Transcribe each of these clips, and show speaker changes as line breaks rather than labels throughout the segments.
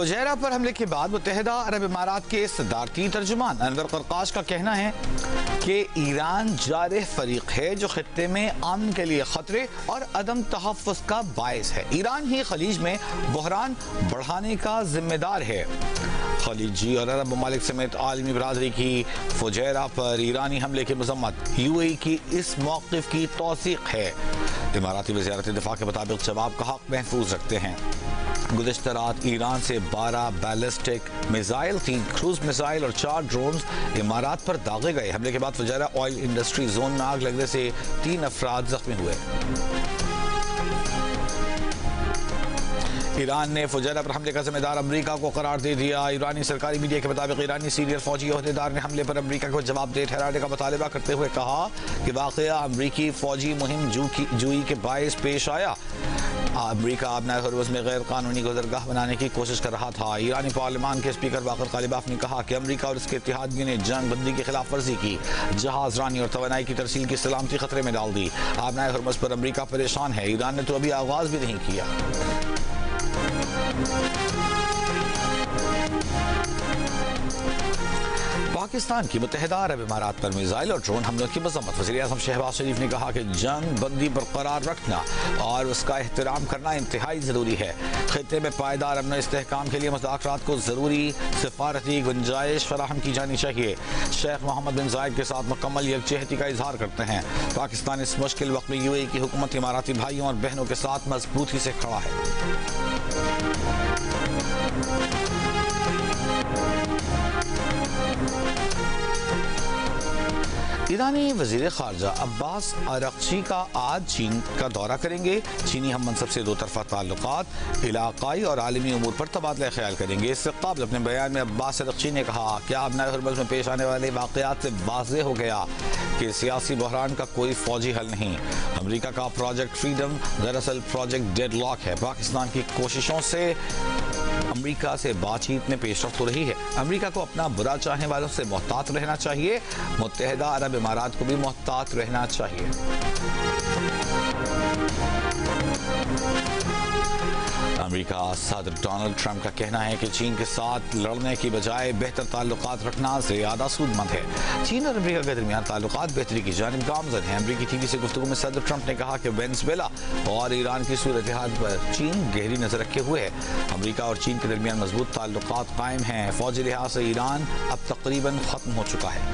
Fujairah پر حملے کے بعد متحدہ عرب امارات کے صدارتی ترجمان انور قرقاش کا کہنا ہے کہ ایران جارح فریق ہے جو خطے میں امن کے لیے خطرے اور عدم تحفظ کا باعث ہے۔ ایران ہی خلیج میں بحران بڑھانے کا ذمہ دار ہے۔ خلیجی اور عرب ممالک سمیت عالمی برادری کی فجیرہ پر ایرانی حملے کی مذمت، یو اے ای کی اس موقف کی توثیق ہے۔ اماراتی وزارت دفاع کے مطابق جواب کا حق محفوظ رکھتے ہیں۔ گزشتہ رات ایران سے 12 بیلسٹک میزائل، 3 کروز میزائل اور 4 ڈرونز امارات پر داغے گئے۔ حملے کے بعد فجیرہ آئل انڈسٹری زون میں آگ لگنے سے 3 افراد زخمی ہوئے۔ ایران نے فجیرہ پر حملے کا ذمہ دار امریکہ کو قرار دے دیا۔ ایرانی سرکاری میڈیا کے مطابق ایرانی سینئر فوجی عہدیدار نے حملے پر امریکہ کو جواب دہ ٹھہرانے کا مطالبہ کرتے ہوئے کہا کہ واقعہ امریکی فوجی مہم جوئی کے باعث پیش آیا۔ امریکہ آبنائے ہرمز میں غیر قانونی گزرگاہ بنانے کی کوشش کر رہا تھا۔ ایرانی پارلیمان کے اسپیکر باقر غالباف نے کہا کہ امریکہ اور اس کے اتحادیوں نے جنگ بندی کی خلاف ورزی کی، جہاز رانی اور توانائی کی ترسیل کی سلامتی خطرے میں ڈال دی۔ آبنائے ہرمز پر امریکہ پریشان ہے، ایران نے تو ابھی آغاز بھی نہیں کیا۔ پاکستان کی متحدہ عرب امارات پر میزائل اور ڈرون حملوں کی مذمت۔ وزیر اعظم شہباز شریف نے کہا کہ جنگ بندی برقرار رکھنا اور اس کا احترام کرنا انتہائی ضروری ہے۔ خطے میں پائیدار امن و استحکام کے لیے مذاکرات کو ضروری سفارتی گنجائش فراہم کی جانی چاہیے۔ شیخ محمد بن زائد کے ساتھ مکمل یکجہتی کا اظہار کرتے ہیں۔ پاکستان اس مشکل وقت میں یو اے ای کی حکومت اماراتی بھائیوں اور بہنوں کے ساتھ مضبوطی سے کھڑا ہے۔ ایرانی وزیر خارجہ عباس عراقچی کا آج چین کا دورہ کریں گے۔ چینی ہم منصب سے 2 طرفہ تعلقات، علاقائی اور عالمی امور پر تبادلہ خیال کریں گے۔ اس سے قبل اپنے بیان میں عباس عراقچی نے کہا کہ آبنائے ہرمز میں پیش آنے والے واقعات سے واضح ہو گیا کہ سیاسی بحران کا کوئی فوجی حل نہیں۔ امریکہ کا پروجیکٹ فریڈم دراصل پروجیکٹ ڈیڈ لاک ہے۔ پاکستان کی کوششوں سے امریکہ سے بات چیت میں پیش رفت ہو رہی ہے۔ امریکہ کو اپنا برا چاہنے والوں سے محتاط رہنا چاہیے، متحدہ عرب امارات کو بھی محتاط رہنا چاہیے۔ امریکہ صدر ڈونلڈ ٹرمپ کا کہنا ہے کہ چین کے ساتھ لڑنے کی بجائے بہتر تعلقات رکھنا زیادہ سود مند ہے۔ چین اور امریکہ کے درمیان تعلقات بہتری کی جانب گامزن ہیں۔ امریکی ٹی وی سے گفتگو میں صدر ٹرمپ نے کہا کہ وینزویلا اور ایران کی صورتحال پر چین گہری نظر رکھے ہوئے ہے۔ امریکہ اور چین کے درمیان مضبوط تعلقات قائم ہیں۔ فوجی لحاظ سے ایران اب تقریباً ختم ہو چکا ہے۔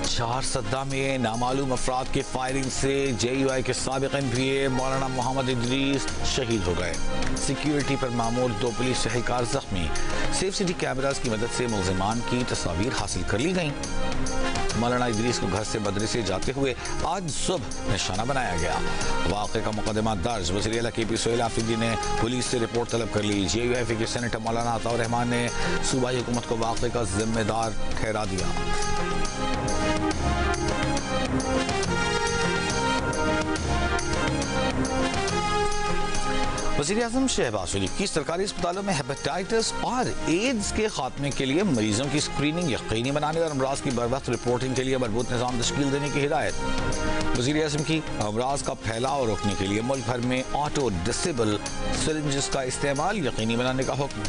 چارسدہ میں نامعلوم افراد کی فائرنگ سے جے یو آئی کے سابق این پی اے مولانا محمد ادریس شہید ہو گئے۔ سیکیورٹی پر معمول 2 پولیس اہلکار زخمی۔ سیف سٹی کیمراز کی مدد سے ملزمان کی تصاویر حاصل کر لی گئیں۔ مولانا ادریس کو گھر سے مدرسے جاتے ہوئے آج صبح نشانہ بنایا گیا۔ واقعے کا مقدمہ درج۔ وزیر اعلیٰ کے پی سہیل آفریدی نے پولیس سے رپورٹ طلب کر لی۔ جے یو ایف کے سینیٹر مولانا عطاء الرحمان نے صوبائی حکومت کو واقعے کا ذمہ دار ٹھہرا دیا۔ وزیر اعظم شہباز شریف کی سرکاری اسپتالوں میں ہیپاٹائٹس اور ایڈز کے خاتمے کے لیے مریضوں کی اسکریننگ یقینی بنانے اور امراض کی بروقت رپورٹنگ کے لیے مربوط نظام تشکیل دینے کی ہدایت۔ وزیر اعظم کی امراض کا پھیلاؤ روکنے کے لیے ملک بھر میں آٹو ڈسیبل سرنجز کا استعمال یقینی بنانے کا حکم۔